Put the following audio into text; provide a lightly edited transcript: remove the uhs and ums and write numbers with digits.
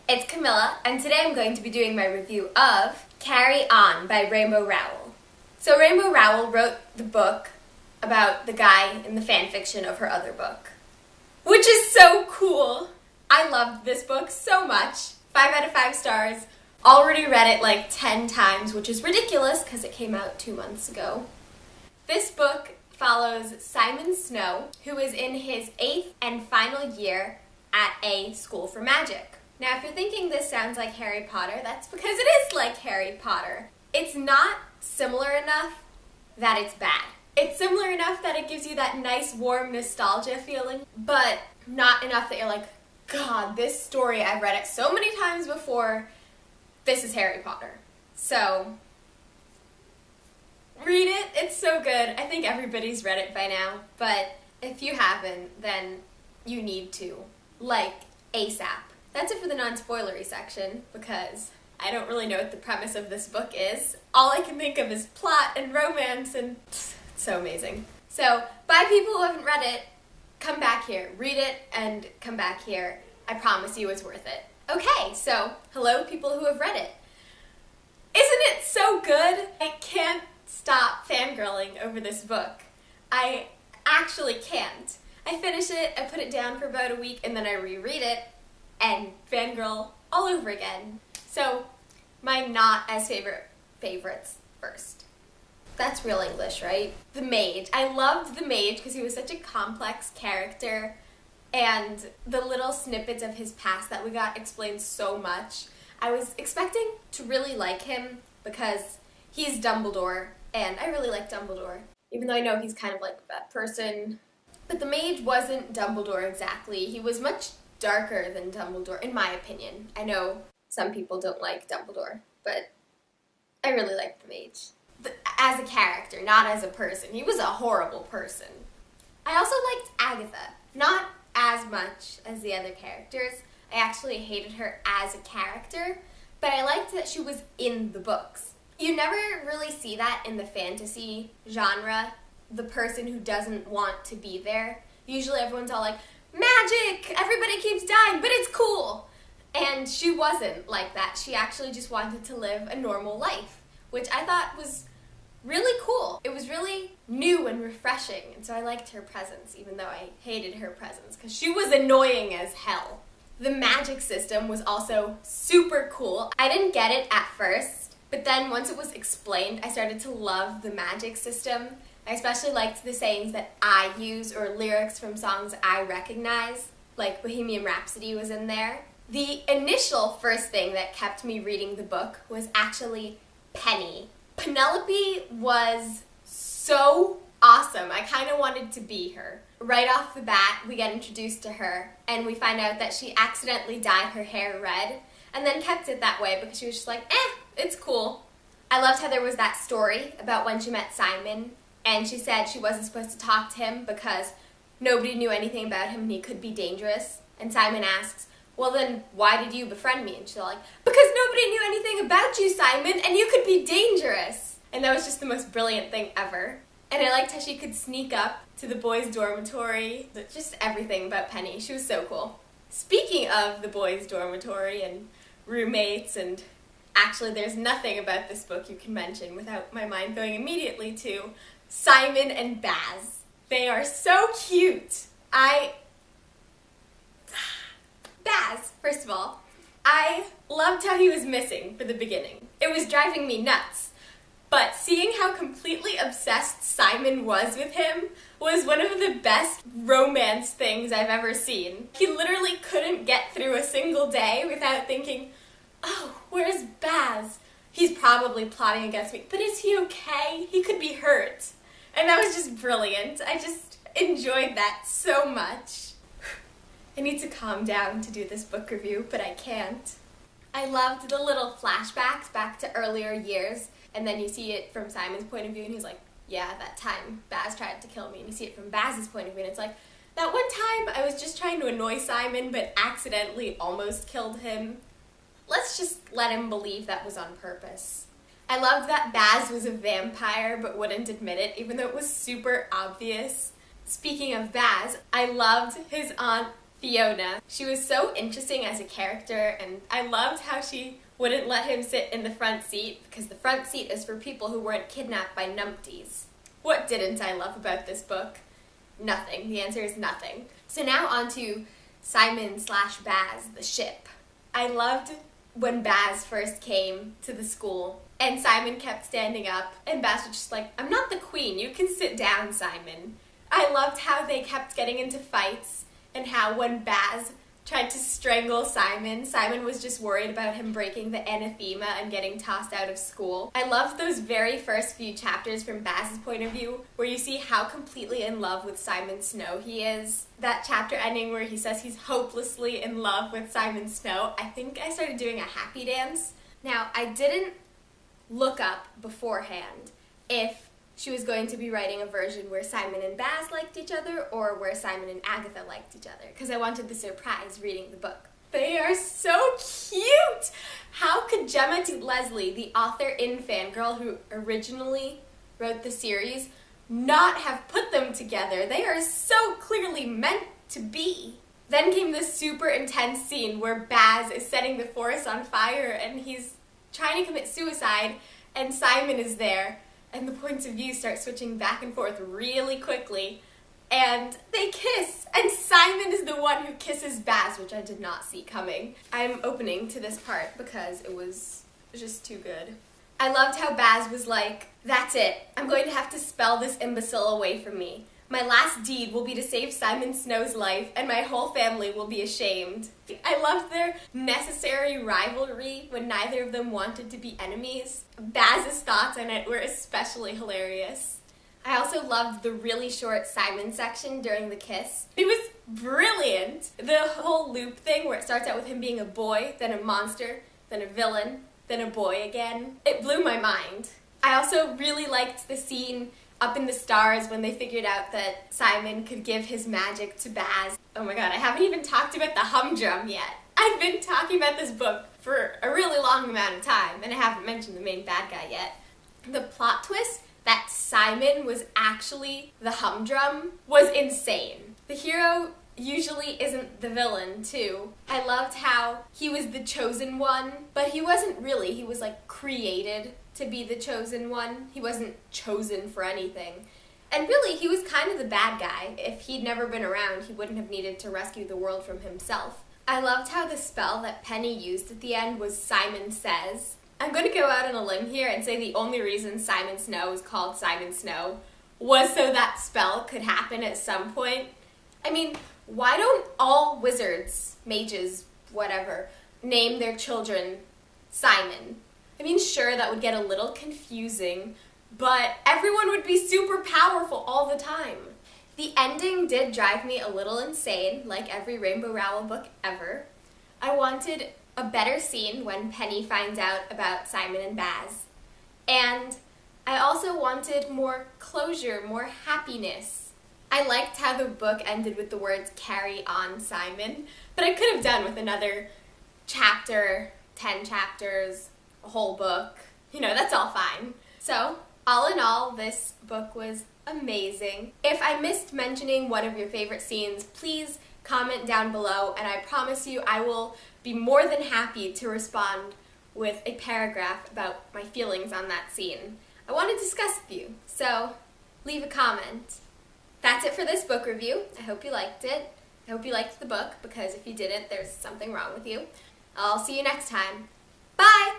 it's Camilla, and today I'm going to be doing my review of Carry On by Rainbow Rowell. So Rainbow Rowell wrote the book about the guy in the fanfiction of her other book, which is so cool. I loved this book so much. 5 out of 5 stars. Already read it like 10 times, which is ridiculous because it came out 2 months ago. This book follows Simon Snow, who is in his 8th and final year at a school for magic. Now, if you're thinking this sounds like Harry Potter, that's because it is like Harry Potter. It's not similar enough that it's bad. It's similar enough that it gives you that nice, warm nostalgia feeling, but not enough that you're like, God, this story, I've read it so many times before, this is Harry Potter. So, read it, it's so good. I think everybody's read it by now, but if you haven't, then you need to. Like, ASAP. That's it for the non-spoilery section, because I don't really know what the premise of this book is. All I can think of is plot and romance, and it's so amazing. So, by people who haven't read it, come back here, read it, and come back here. I promise you it's worth it. Okay, so, hello people who have read it. Isn't it so good? I can't stop fangirling over this book. I actually can't. I finish it, I put it down for about a week, and then I reread it, and fangirl all over again. So, my not as favorites first. That's real English, right? The Mage. I loved the Mage because he was such a complex character, and the little snippets of his past that we got explained so much. I was expecting to really like him because he's Dumbledore, and I really like Dumbledore, even though I know he's kind of like that person. But the Mage wasn't Dumbledore exactly. He was much darker than Dumbledore, in my opinion. I know some people don't like Dumbledore, but I really like the Mage. As a character, not as a person. He was a horrible person. I also liked Agatha. Not as much as the other characters. I actually hated her as a character, but I liked that she was in the books. You never really see that in the fantasy genre, the person who doesn't want to be there. Usually everyone's all like, magic! Everybody keeps dying, but it's cool! And she wasn't like that. She actually just wanted to live a normal life, which I thought was really cool. It was really new and refreshing, and so I liked her presence, even though I hated her presence, because she was annoying as hell. The magic system was also super cool. I didn't get it at first, but then once it was explained, I started to love the magic system. I especially liked the sayings that I use, or lyrics from songs I recognize, like Bohemian Rhapsody was in there. The initial first thing that kept me reading the book was actually Penny. Penelope was so awesome. I kind of wanted to be her. Right off the bat, we get introduced to her, and we find out that she accidentally dyed her hair red, and then kept it that way because she was just like, it's cool. I loved how there was that story about when she met Simon, and she said she wasn't supposed to talk to him because nobody knew anything about him and he could be dangerous. And Simon asks, well then, why did you befriend me? And she's like, because nobody knew anything about you, Simon, and you could be dangerous. And that was just the most brilliant thing ever. And I liked how she could sneak up to the boys' dormitory. Just everything about Penny. She was so cool. Speaking of the boys' dormitory and roommates, and actually there's nothing about this book you can mention without my mind going immediately to Simon and Baz. They are so cute. Baz, first of all, I loved how he was missing for the beginning. It was driving me nuts. But seeing how completely obsessed Simon was with him was one of the best romance things I've ever seen. He literally couldn't get through a single day without thinking, oh, where's Baz? He's probably plotting against me, but is he okay? He could be hurt. And that was just brilliant. I just enjoyed that so much. I need to calm down to do this book review, but I can't. I loved the little flashbacks back to earlier years, and then you see it from Simon's point of view, and he's like, yeah, that time Baz tried to kill me, and you see it from Baz's point of view, and it's like, that one time I was just trying to annoy Simon, but accidentally almost killed him. Let's just let him believe that was on purpose. I loved that Baz was a vampire, but wouldn't admit it, even though it was super obvious. Speaking of Baz, I loved his Aunt Fiona. She was so interesting as a character, and I loved how she wouldn't let him sit in the front seat because the front seat is for people who weren't kidnapped by numpties. What didn't I love about this book? Nothing. The answer is nothing. So now on to Simon/Baz, the ship. I loved when Baz first came to the school and Simon kept standing up and Baz was just like, I'm not the queen, you can sit down, Simon. I loved how they kept getting into fights and how when Baz tried to strangle Simon, Simon was just worried about him breaking the anathema and getting tossed out of school. I loved those very first few chapters from Baz's point of view where you see how completely in love with Simon Snow he is. That chapter ending where he says he's hopelessly in love with Simon Snow, I think I started doing a happy dance. Now, I didn't look up beforehand if she was going to be writing a version where Simon and Baz liked each other or where Simon and Agatha liked each other, because I wanted the surprise reading the book. They are so cute! How could Gemma T. Leslie, the author in Fangirl who originally wrote the series, not have put them together? They are so clearly meant to be. Then came this super intense scene where Baz is setting the forest on fire and he's trying to commit suicide and Simon is there. And the points of view start switching back and forth really quickly. And they kiss. And Simon is the one who kisses Baz, which I did not see coming. I'm opening to this part because it was just too good. I loved how Baz was like, that's it. I'm going to have to spell this imbecile away from me. My last deed will be to save Simon Snow's life, and my whole family will be ashamed. I loved their necessary rivalry when neither of them wanted to be enemies. Baz's thoughts on it were especially hilarious. I also loved the really short Simon section during the kiss. It was brilliant. The whole loop thing where it starts out with him being a boy, then a monster, then a villain, then a boy again. It blew my mind. I also really liked the scene up in the stars when they figured out that Simon could give his magic to Baz. Oh my god, I haven't even talked about the humdrum yet. I've been talking about this book for a really long amount of time, and I haven't mentioned the main bad guy yet. The plot twist that Simon was actually the humdrum was insane. The hero usually isn't the villain, too. I loved how he was the chosen one, but he wasn't really. He was, like, created to be the chosen one. He wasn't chosen for anything. And really, he was kind of the bad guy. If he'd never been around, he wouldn't have needed to rescue the world from himself. I loved how the spell that Penny used at the end was Simon Says. I'm going to go out on a limb here and say the only reason Simon Snow is called Simon Snow was so that spell could happen at some point. I mean, why don't all wizards, mages, whatever, name their children Simon? I mean, sure, that would get a little confusing, but everyone would be super powerful all the time. The ending did drive me a little insane, like every Rainbow Rowell book ever. I wanted a better scene when Penny finds out about Simon and Baz. And I also wanted more closure, more happiness. I liked how the book ended with the words, "Carry on, Simon," but I could have done with another chapter, 10 chapters, a whole book. You know, that's all fine. So, all in all, this book was amazing. If I missed mentioning one of your favorite scenes, please comment down below, and I promise you I will be more than happy to respond with a paragraph about my feelings on that scene. I want to discuss with you, so leave a comment. That's it for this book review. I hope you liked it. I hope you liked the book, because if you didn't, there's something wrong with you. I'll see you next time. Bye!